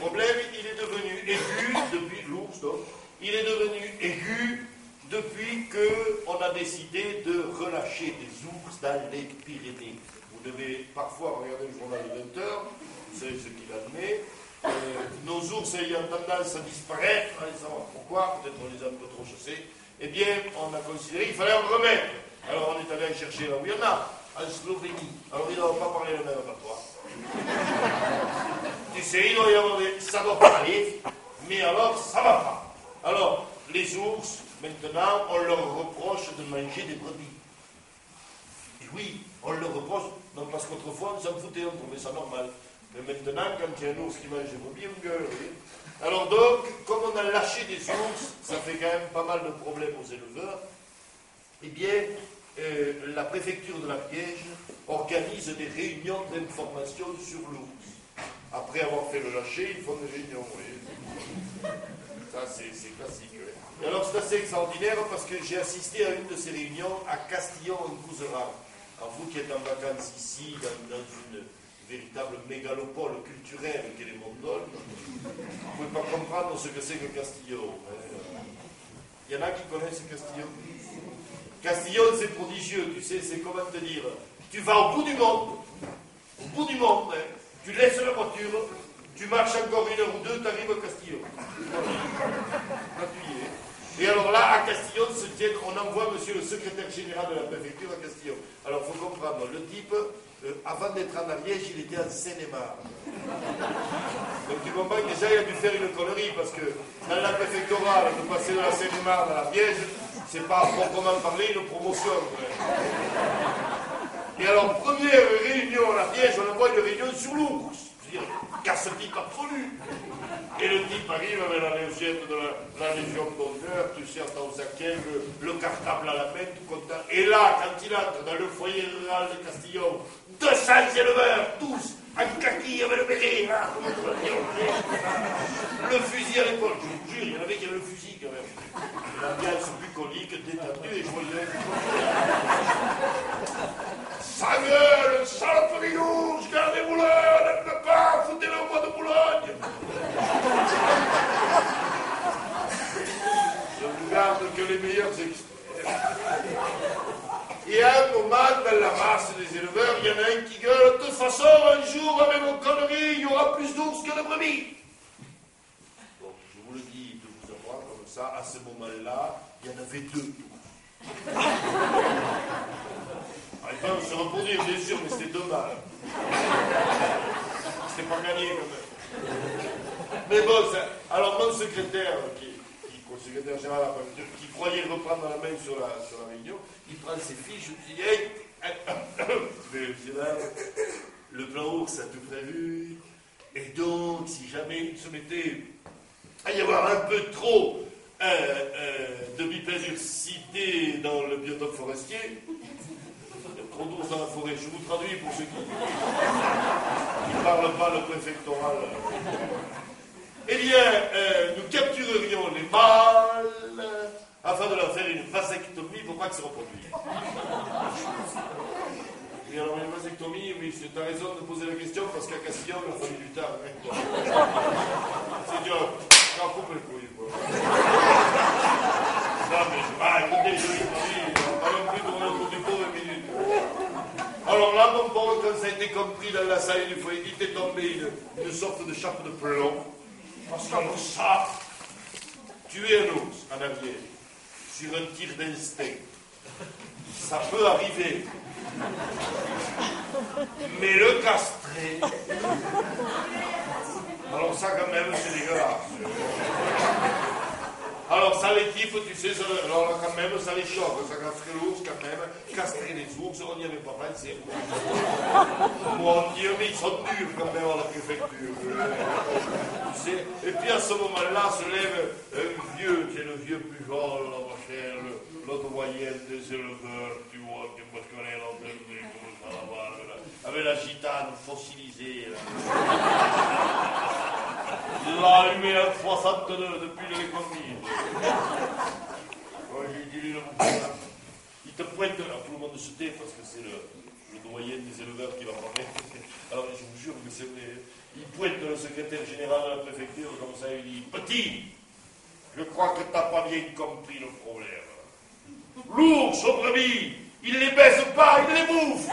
problème, il est devenu aigu depuis l'ours, donc, il est devenu aigu depuis qu'on a décidé de relâcher des ours dans les Pyrénées. Vous devez parfois regarder le journal de 20 heures, vous savez ce qu'il admet. Nos ours ayant tendance à disparaître, allez savoir pourquoi, peut-être on les a un peu trop chassés, eh bien, on a considéré qu'il fallait en remettre. Alors on est allé chercher là où il y en a, en Slovénie. Alors ils n'ont pas parlé le même répertoire. Tu sais, il doit y avoir des... ça doit parler, mais alors ça va pas. Alors, les ours, maintenant, on leur reproche de manger des brebis. Et oui, on leur reproche, non parce qu'autrefois on s'en foutait, on trouvait ça normal. Mais maintenant, quand il y a un ours qui mange des brebis, on gueule. Oui. Alors donc, comme on a lâché des ours, ça fait quand même pas mal de problèmes aux éleveurs, eh bien, la préfecture de la Piège organise des réunions d'information sur l'ours. Après avoir fait le lâcher, ils font des réunions, vous voyez. Ça, c'est classique. Oui. Et alors, c'est assez extraordinaire parce que j'ai assisté à une de ces réunions à Castillon-en-Couserans. Alors, vous qui êtes en vacances ici, dans une véritable mégalopole culturelle qu'est les Mondoles, vous ne pouvez pas comprendre ce que c'est que Castillon. Il y en a qui connaissent Castillon. Castillon, c'est prodigieux, tu sais, c'est comment te dire. Tu vas au bout du monde, hein, tu laisses la voiture, tu marches encore 1 heure ou 2, tu arrives à Castillon. Et alors là, à Castillon, on envoie monsieur le secrétaire général de la préfecture à Castillon. Alors, il faut comprendre, le type, avant d'être en Ariège, il était en Seine-et-Marne. Donc, tu comprends que déjà, il a dû faire une connerie, parce que dans la préfectorale, de passer de la Seine-et-Marne à l'Ariège, c'est pas proprement parler une promotion. Et alors, première réunion à l'Ariège, on envoie une réunion sur l'ours. Je veux dire, casse-pipe absolu. Et le type arrive avec la légiette de la Légion d'honneur, tu sais, en Zaquin, le cartable à la main, tout content. Et là, quand il entre dans le foyer rural de Castillon, 200 éleveurs, tous, en kaki avec le béret, là, le fusil à l'épaule. Je vous jure, il y en avait qui avaient le fusil quand même. L'ambiance bucolique, détendue et joyeuse. Sa gueule, saloperie d'ours, gardez-vous-le, ne peut pas, foutez-le au bois de Boulogne. Je ne garde que les meilleurs extraits. Et à un moment, dans la masse des éleveurs, il y en a un qui gueule, de toute façon, un jour, avec vos conneries, il y aura plus d'ours que de brebis. Donc, je vous le dis, de vous avoir comme ça, à ce moment-là, il y en avait 2 ours. Ils peuvent se reproduire, bien sûr, mais c'était 2 mâles. C'était pas gagné, quand même. Mais bon, alors mon secrétaire, le secrétaire général, qui croyait reprendre la main sur la réunion, il prend ses fiches, je dis, hey, le plan ours a tout prévu, et donc, si jamais il se mettait à y avoir un peu trop de bipésurcité dans le biotope forestier, trop d'ours dans la forêt, je vous traduis pour ceux qui ne parlent pas le préfectoral. Eh bien, nous capturerions les mâles afin de leur faire une vasectomie pour pas qu'ils se reproduisent. Et alors, une vasectomie, oui, tu as raison de poser la question parce qu'à Castillon, il a fallu du temps. C'est dur, j'en coupe les couilles, quoi. Non, mais, écoutez, on va non plus tourner autour du pot 20 minutes. Alors là, mon pauvre, quand ça a été compris dans la salle du foyer, il était tombé une sorte de chape de plomb. Parce qu'alors ça, tuer un ours en avier sur un tir d'instinct, ça peut arriver. Mais le castrer, alors ça quand même c'est dégueulasse. Alors ça les types, tu sais, alors là quand même ça les choque, ça castrer l'ours quand même, castrer les ours, on n'y avait pas pensé. Mon Dieu, mais ils sont durs quand même à la préfecture. Tu sais. Et puis à ce moment-là se lève un vieux, c'est le vieux Pujol, l'autre voyelle des éleveurs, tu vois, que moi je connais avec la gitane fossilisée. Il l'a allumé à 62 depuis l'économie. Il te pointe, alors tout le monde se tait parce que c'est le doyen des éleveurs qui va parler. Alors je vous jure que c'est vrai. Il pointe le secrétaire général de la préfecture comme ça, il dit « Petit, je crois que t'as pas bien compris le problème. L'ours aux brebis, il les baisse pas, il les bouffe.